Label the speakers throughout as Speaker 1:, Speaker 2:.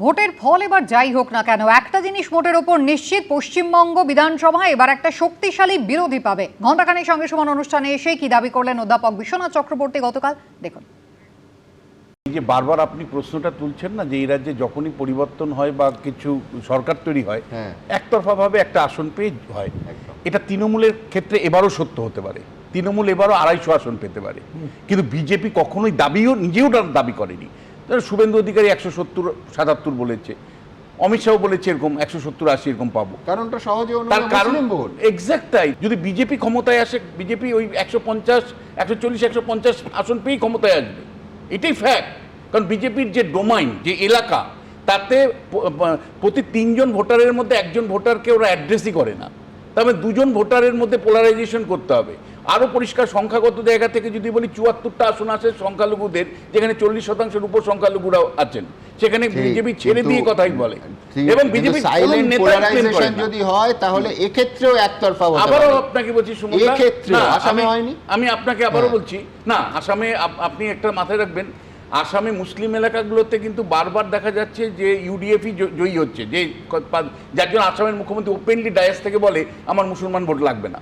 Speaker 1: ভোটের ফল এবার যাই হোক না কেন, একটা জিনিস মোটের ওপর নিশ্চিত, পশ্চিমবঙ্গ বিধানসভা এবার একটা শক্তিশালী বিরোধী পাবে। ঘণ্টাখানেক সঙ্গে সমান অনুষ্ঠানে এসে কি দাবি করলেন অধ্যাপক বিশ্বনাথ চক্রবর্তী গতকাল, দেখুন।
Speaker 2: এই যে বারবার আপনি প্রশ্নটা তুলছেন না, যে এই রাজ্যে যখনই পরিবর্তন হয় বা কিছু সরকার তৈরি হয়, একতরফাভাবে একটা আসন পেয়ে হয়। এটা তৃণমূলের ক্ষেত্রে এবারও সত্য হতে পারে। তৃণমূল এবারও 250 আসন পেতে পারে, কিন্তু বিজেপি কখনোই নিজেও দাবি করেনি। শুভেন্দু অধিকারী 170-77 বলেছে, অমিত শাহ বলেছে এরকম 170-80 এরকম পাবো।
Speaker 3: কারণটা সহজে
Speaker 2: তার কারণ এক্স্যাক্ট তাই, যদি বিজেপি ক্ষমতায় আসে, বিজেপি ওই 140-150 আসন পেয়েই ক্ষমতায় আসবে, এটাই ফ্যাক্ট। কারণ বিজেপির যে ডোমাইন, যে এলাকা, তাতে প্রতি 3 জন ভোটারের মধ্যে 1 ভোটারকে ওরা অ্যাড্রেসই করে না। তবে 2 জন ভোটারের মধ্যে পোলারাইজেশন করতে হবে। আরও পরিষ্কার সংখ্যাগত জায়গা থেকে যদি বলি, 74টা আসন আছে সংখ্যালঘুদের, যেখানে 40% উপর সংখ্যালঘুরা আছেন, সেখানে বিজেপি ছেড়ে দিয়ে কথাই বলে। এবং বিজেপি
Speaker 3: যদি হয় তাহলে এক্ষেত্রেও একতরফা হতে পারে।
Speaker 2: আবারও আপনাকে বলছি,
Speaker 3: আসামে হয়নি।
Speaker 2: আমি আপনাকে আবারও বলছি, না, আসামে আপনি একটা মাথায় রাখবেন, আসামে মুসলিম এলাকাগুলোতে কিন্তু বারবার দেখা যাচ্ছে যে ইউডিএফই জয়ী হচ্ছে, যে যার জন্য আসামের মুখ্যমন্ত্রী ওপেনলি ডায়াস থেকে বলে আমার মুসলমান ভোট লাগবে না।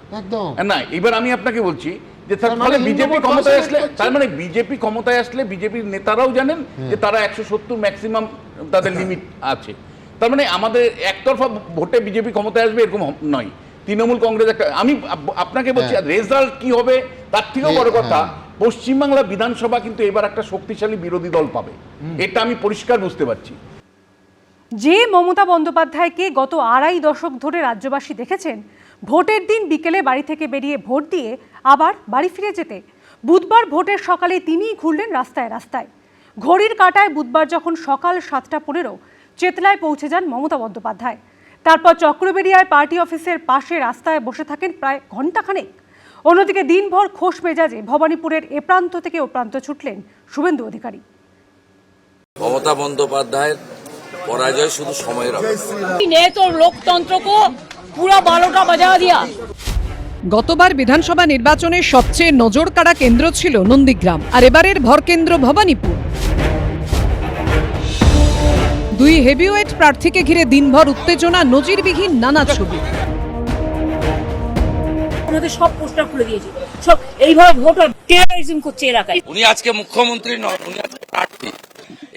Speaker 2: না, এবার আমি আপনাকে বলছি যে তার মানে বিজেপি ক্ষমতায় আসলে, তার মানে বিজেপি ক্ষমতায় আসলে বিজেপির নেতারাও জানেন যে তারা 170 ম্যাক্সিমাম তাদের লিমিট আছে। তার মানে আমাদের একতরফা ভোটে বিজেপি ক্ষমতায় আসবে এরকম নয়। তৃণমূল কংগ্রেস একটা, আমি আপনাকে বলছি রেজাল্ট কি হবে তার থেকেও বড় কথা, পশ্চিমবাংলা বিধানসভা কিন্তু এবার একটা শক্তিশালী বিরোধী দল পাবে, এটা আমি পরিষ্কার বুঝতে পারছি।
Speaker 4: যে মমতা বন্দ্যোপাধ্যায়কে গত 2.5 দশক ধরে রাজ্যবাসী দেখেছেন ভোটের দিন বিকেলে বাড়ি থেকে বেরিয়ে ভোট দিয়ে আবার বাড়ি ফিরে যেতে, বুধবার ভোটের সকালে তিনিই ঘুরলেন রাস্তায় রাস্তায়। ঘড়ির কাঁটায় বুধবার যখন সকাল 7:15 চেতলায় পৌঁছে যান মমতা বন্দ্যোপাধ্যায়, তারপর চক্রবেড়িয়ায় পার্টি অফিসের পাশে রাস্তায় বসে থাকেন প্রায় ঘণ্টাখানেক। অন্যদিকে দিনভর খোশ মেজাজে ভবানীপুরের এ প্রান্ত থেকে ও প্রান্ত ছুটলেন শুভেন্দু অধিকারী।
Speaker 5: মমতা বন্দ্যোপাধ্যায়ের পরাজয় শুধু সময়ের
Speaker 6: লোকতন্ত্রকে পুরো 12টা বাজা দিয়া।
Speaker 7: গতবার বিধানসভা নির্বাচনের সবচেয়ে নজরকাড়া কেন্দ্র ছিল নন্দীগ্রাম, আর এবারের ভরকেন্দ্র ভবানীপুর। 2 হেভিওয়েট প্রার্থীকে ঘিরে দিনভর উত্তেজনা, নজিরবিহীন নানা ছবি।
Speaker 6: সব পোস্টার খুলে দিয়েছে, সব এইভাবে ভোটার টেররিজম করছে এলাকায়।
Speaker 5: উনি আজকে মুখ্যমন্ত্রী নন, উনি আজকে প্রার্থী।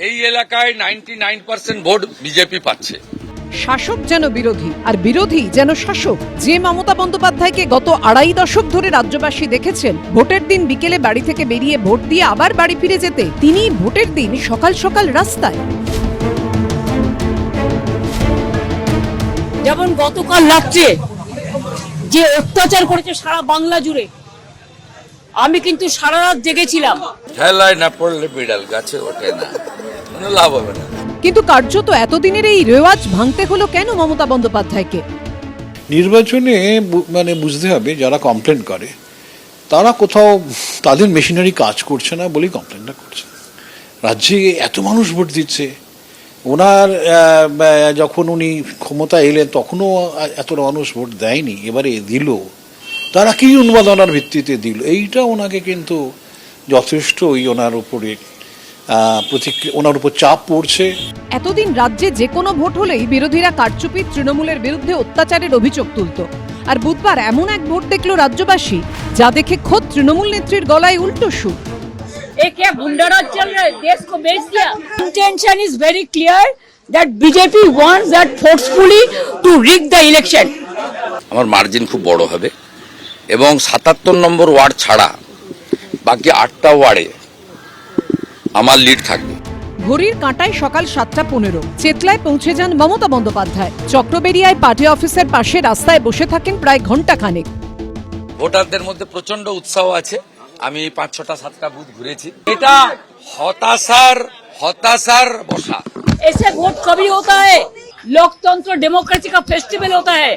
Speaker 5: এই এলাকায় 99% ভোট বিজেপি পাচ্ছে।
Speaker 7: শাসক যেন বিরোধী, আর বিরোধী যেন শাসক। যে মমতা বন্দ্যোপাধ্যায়কে গত 2.5 দশক ধরে রাজ্যবাসী দেখেছেন ভোটের দিন বিকেলে বাড়ি থেকে বেরিয়ে ভোট দিয়ে আবার বাড়ি ফিরে যেতে, তিনি ভোটের দিন সকাল সকাল রাস্তায়।
Speaker 6: যেমন গতকাল রাত্রে যে অত্যাচার করেছে সারা বাংলা জুড়ে, আমি কিন্তু সারা রাত জেগেছিলাম।
Speaker 5: ঠেলায় না পড়লে বিড়াল গাছে ওঠে না, লাভ হবে না।
Speaker 7: কিন্তু কার্যত এতদিনের এই রেওয়াজ ভাঙতে হলো কেন মমতা বন্দ্যোপাধ্যায়কে?
Speaker 8: নির্বাচনে মানে বুঝতে হবে, যারা কমপ্লেন করে তারা কোথাও তাদের মেশিনারি কাজ করছে না বলেই কমপ্লেনটা করছে। রাজ্যে এত মানুষ ভোট দিচ্ছে, ওনার যখন উনি ক্ষমতা এলেন তখনও এত মানুষ ভোট দেয়নি, এবারে দিল, তারা কি উন্মাদনার ভিত্তিতে দিল, এইটা ওনাকে কিন্তু যথেষ্ট ওনার উপরে ওনার উপর চাপ পড়ছে।
Speaker 7: এতদিন রাজ্যে যে কোনো ভোট হলেই বিরোধীরা কারচুপি, তৃণমূলের বিরুদ্ধে অত্যাচারের অভিযোগ তুলত, আর বুধবার এমন এক ভোট দেখল রাজ্যবাসী যা দেখে খোদ তৃণমূল নেত্রীর গলায় উল্টো সুর।
Speaker 6: ये क्या गुंडाराज चल रहा है, देश को बेच दिया। Intention is very clear that BJP wants that forcefully to rig the election.
Speaker 5: আমার মার্জিন খুব বড় হবে এবং 77 নম্বর ওয়ার্ড ছাড়া বাকি 8টা ওয়ার্ডে আমার লিড থাকবে।
Speaker 7: ঘড়ির কাঁটায় সকাল 7:15 চেতলায় পৌঁছে যান মমতা বন্দ্যোপাধ্যায়। চক্রবেড়িয়ায় পার্টি অফিসের পাশে রাস্তায় বসে থাকেন প্রায় ঘণ্টাখানেক।
Speaker 5: ভোটারদের মধ্যে প্রচন্ড উৎসাহ আছে। আমি 5-6-7টা বুথ ঘুরেছি। এটা হতাশার বসা।
Speaker 6: ऐसे वोट कभी होता है, लोकतंत्र डेमोक्रेसी का फेस्टिवल होता है,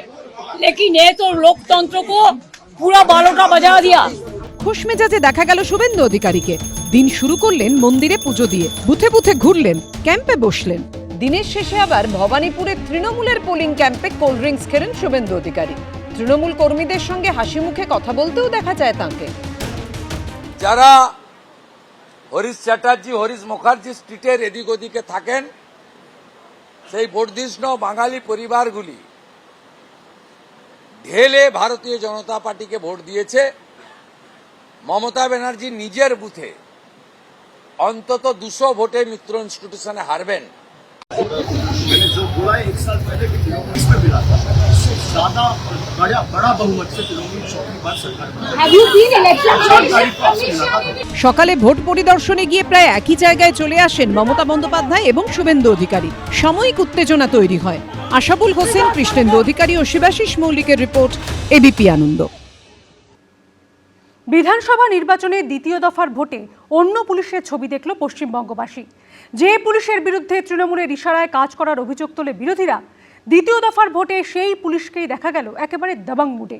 Speaker 6: लेकिन ये तो लोकतंत्र को पूरा 12टा बजा दिया।
Speaker 7: খুশ মেজাজে দেখা গেল শুভেন্দু অধিকারীকে। দিন শুরু করলেন মন্দিরে পুজো দিয়ে, বুথে বুথে ঘুরলেন, ক্যাম্পে বসলেন। দিনের শেষে আবার ভবানীপুরের তৃণমূলের পোলিং ক্যাম্পে কোল্ড ড্রিঙ্কস খেলেন শুভেন্দু অধিকারী। তৃণমূল কর্মীদের সঙ্গে হাসি মুখে কথা বলতেও দেখা যায় তাঁকে।
Speaker 5: যারা হরিশ চ্যাটার্জি, হরিশ মুখার্জি স্ট্রিটের এদিক ওদিকে থাকেন, সেই বর্ধিষ্ণু বাঙালি পরিবারগুলি ঢেলে ভারতীয় জনতা পার্টিকে ভোট দিয়েছে। মমতা ব্যানার্জি নিজের বুথে অন্তত 200 ভোটে মিত্র ইনস্টিটিউশনে হারবেন।
Speaker 9: मैंने जो बोला है 1 साल पहले भी इसमें मिला था, इससे ज्यादा बड़ा बहुमत से तृणमूल चौथी बार सरकार बना।
Speaker 7: সকালে ভোট পরিদর্শনে গিয়ে প্রায় একই জায়গায় চলে আসেন মমতা বন্দ্যোপাধ্যায় এবং শুভেন্দু অধিকারী। সাময়িক উত্তেজনা তৈরি হয়। আশাবুল হোসেন, কৃষ্ণেন্দু অধিকারী ও শিবাশিস মৌলিকের রিপোর্ট, এবিপি আনন্দ।
Speaker 4: বিধানসভা নির্বাচনের দ্বিতীয় দফার ভোটে অন্য পুলিশের ছবি দেখল পশ্চিমবঙ্গবাসী। যে পুলিশের বিরুদ্ধে তৃণমূলের ইশারায় কাজ করার অভিযোগ তোলে বিরোধীরা, দ্বিতীয় দফার ভোটে সেই পুলিশকেই দেখা গেল একেবারে দাবাং মুডে।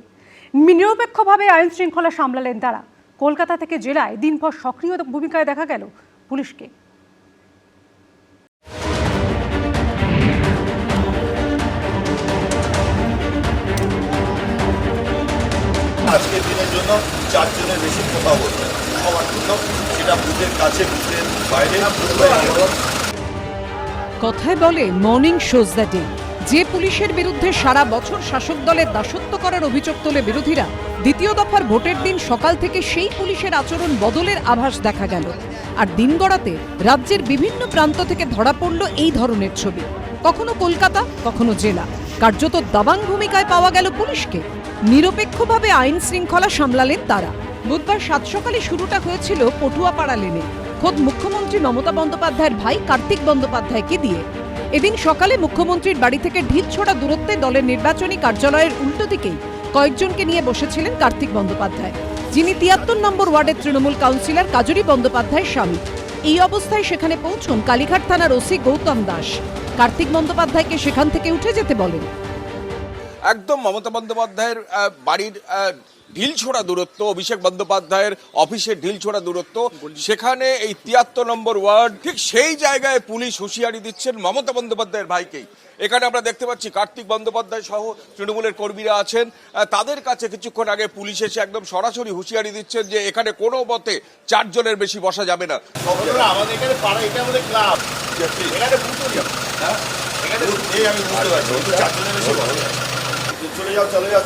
Speaker 4: নিরপেক্ষভাবে আইন শৃঙ্খলা সামলালেন তারা। কলকাতা থেকে জেলায় দিনভর সক্রিয় ভূমিকায় দেখা গেল পুলিশকে।
Speaker 9: আজকের দিনের জন্য 4 জনের বেশি কোথাও হতো সবার জন্য, সেটা বুথের কাছে বুথের বাইরে।
Speaker 7: কথায় বলে মর্নিং শোজ দ্য ডে। যে পুলিশের বিরুদ্ধে সারা বছর শাসক দলের দাসত্ব করার অভিযোগ তোলে বিরোধীরা, দ্বিতীয় দফার ভোটের দিন সকাল থেকে সেই পুলিশের আচরণ বদলের আভাস দেখা গেল। আর দিন গড়াতে রাজ্যের বিভিন্ন প্রান্ত থেকে ধরা পড়ল এই ধরনের ছবি। কখনো কলকাতা, কখনো জেলা। কার্যত দাবাং ভূমিকায় পাওয়া গেল পুলিশকে। নিরপেক্ষভাবে আইন শৃঙ্খলা সামলালেন তারা। বুধবার 7 সকালে শুরুটা হয়েছিল পটুয়াপাড়া লেনে, খোদ মুখ্যমন্ত্রী মমতা বন্দ্যোপাধ্যায়ের ভাই কার্তিক বন্দ্যোপাধ্যায়কে দিয়ে। এদিন সকালে মুখ্যমন্ত্রীর বাড়ি থেকে ঢিল ছোড়া দূরত্বে দলের নির্বাচনী কার্যালয়ের উল্টো দিকেই কয়েকজনকে নিয়ে বসেছিলেন কার্তিক বন্দ্যোপাধ্যায়, যিনি 73 নম্বর ওয়ার্ডের তৃণমূল কাউন্সিলর কাজরি বন্দ্যোপাধ্যায়ের স্বামী। এই অবস্থায় সেখানে পৌঁছন কালীঘাট থানার ওসি গৌতম দাস। কার্তিক বন্দ্যোপাধ্যায়কে সেখান থেকে উঠে যেতে বলেন।
Speaker 10: একদম মমতা বন্দ্যোপাধ্যায়ের বাড়ির ঢিল ছোড়া দূরত্ব, অভিষেক বন্দ্যোপাধ্যায়ের অফিসের ঢিল ছোড়া দূরত্ব, সেখানে এই 73 নম্বর ওয়ার্ড, ঠিক সেই জায়গায় পুলিশ হুঁশিয়ারি দিচ্ছেন মমতা বন্দ্যোপাধ্যায়ের ভাইকেই। এখানে আমরা দেখতে পাচ্ছি কার্তিক বন্দ্যোপাধ্যায় সহ তৃণমূলের কর্মীরা আছেন, তাদের কাছে কিছুক্ষণ আগে পুলিশ এসে একদম সরাসরি হুঁশিয়ারি দিচ্ছেন যে এখানে কোনো মতে 4 জনের বেশি বসা যাবে না।
Speaker 9: আমাদের এখানে পাড়া, এটা আমাদের ক্লাব, এখানে বুথ এখানে আমি বুঝতে পারছি 4 জনের বেশি বসা যায়। চলে যাও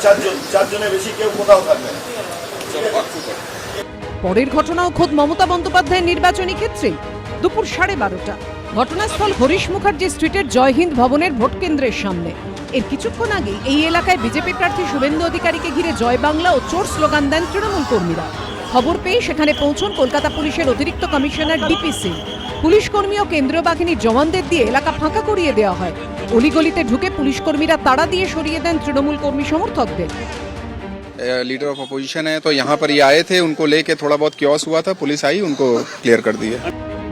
Speaker 9: 4 জনের বেশি কেউ কোথাও থাকবে না।
Speaker 7: পরের ঘটনাও খোদ মমতা বন্দ্যোপাধ্যায়ের নির্বাচনী ক্ষেত্রে। দুপুর 12:30 ঘটনাস্থল হরিশ মুখার্জি স্ট্রিটের জয়হিন্দ ভবনের ভোট কেন্দ্রের সামনে। এর কিছুক্ষণ আগে এই এলাকায় বিজেপি প্রার্থী শুভেন্দু অধিকারীকে ঘিরে জয় বাংলা ও চোর স্লোগান দেন তৃণমূল কর্মীরা। খবর পেয়ে সেখানে পৌঁছন কলকাতা পুলিশের অতিরিক্ত কমিশনার ডিপি সিং। পুলিশ কর্মী ও কেন্দ্রীয় বাহিনীর জওয়ানদের দিয়ে এলাকা ফাঁকা করিয়ে দেওয়া হয়। অলিগলিতে ঢুকে পুলিশ কর্মীরা তাড়া দিয়ে সরিয়ে দেন তৃণমূল কর্মী সমর্থকদের।
Speaker 11: लीडर ऑफ अपोजिशन है तो यहाँ पर ये आए थे, उनको लेके थोड़ा बहुत क्योस हुआ था, पुलिस आई उनको क्लियर कर दिया।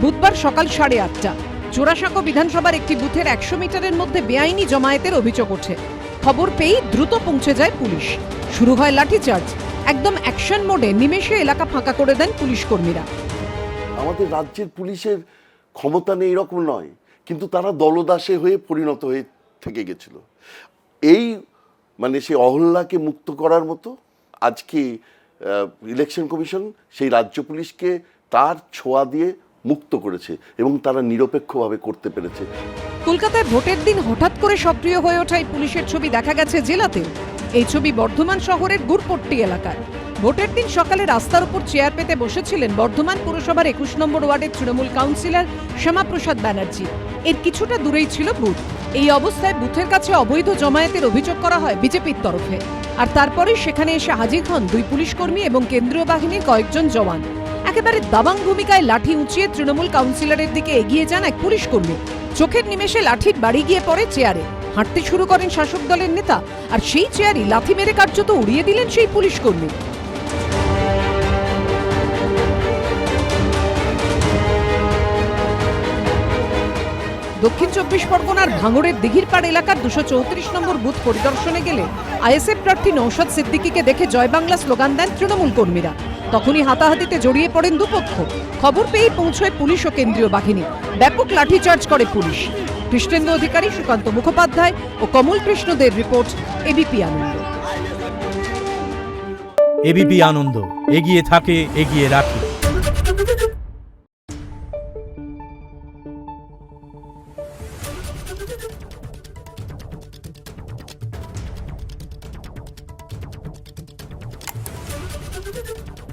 Speaker 7: বুধবার সকাল 8:30 জোড়াসাঁকো বিধানসভার একটি বুথের 100 মিটারের মধ্যে বেআইনি জমায়েতের অভিযোগ ওঠে। খবর পেয়েই দ্রুত পৌঁছে যায় পুলিশ। শুরু হয় লাঠিচার্জ। একদম অ্যাকশন মোডে নিমেষে এলাকা ফাঁকা করে দেন পুলিশ কর্মীরা।
Speaker 12: আমাদের রাজ্যের পুলিশের ক্ষমতা নেই এরকম নয়, কিন্তু তারা দলদাসে হয়ে পরিণত হয়ে থেকে গেছিল। এই মানে সেই অহল্যাকে মুক্ত করার মতো আজকে ইলেকশন কমিশন সেই রাজ্য পুলিশকে তার ছোঁয়া দিয়ে মুক্ত করেছে এবং তারা নিরপেক্ষভাবে করতে পেরেছে।
Speaker 7: কলকাতায় ভোটের দিন হঠাৎ করে সক্রিয় হয়ে ওঠায় পুলিশের ছবি দেখা গেছে জেলাতেও। এই ছবি বর্ধমান শহরের গুড়পট্টি এলাকার। ভোটের দিন সকালে রাস্তার উপর চেয়ার পেতে বসেছিলেন বর্ধমান পুরসভার 21 নম্বর ওয়ার্ডের তৃণমূল কাউন্সিলর শ্যামাপ্রসাদ ব্যানার্জি। এর কিছুটা দূরেই ছিল বুথ। এই অবস্থায় বুথের কাছে অবৈধ জমায়েতের অভিযোগ করা হয় বিজেপির তরফে। আর তারপরেই সেখানে এসে হাজির হন 2 পুলিশ কর্মী এবং কেন্দ্রীয় বাহিনীর কয়েকজন জওয়ান। একেবারে দাবাং ভূমিকায় লাঠি উঁচিয়ে তৃণমূল কাউন্সিলরের দিকে এগিয়ে যান এক পুলিশ কর্মী। চোখের নিমেষে লাঠির বাড়ি গিয়ে পড়ে চেয়ারে। হাঁটতে শুরু করেন শাসক দলের নেতা, আর সেই চেয়ারই লাথি মেরে কার্যত উড়িয়ে দিলেন সেই পুলিশ কর্মী। দক্ষিণ 24 পরগনার ভাঙড়ের দিঘিরপাড় এলাকার 234 নম্বর বুথ পরিদর্শনে গেলে আইএসএফ প্রার্থী নৌশাদ সিদ্দিকীকে দেখে জয় বাংলা স্লোগান দেন তৃণমূল কর্মীরা। তখনই হাতাহাতিতে জড়িয়ে পড়েন দুপক্ষ। খবর পেয়েই পৌঁছয় পুলিশ ও কেন্দ্রীয় বাহিনী। ব্যাপক লাঠিচার্জ করে পুলিশ। কৃষ্ণেন্দু অধিকারী, সুকান্ত মুখোপাধ্যায় ও কমল কৃষ্ণদের রিপোর্ট, এবিপি আনন্দ।
Speaker 13: এবিপি আনন্দ, এগিয়ে থাকে, এগিয়ে রাখে।
Speaker 1: নিউজ।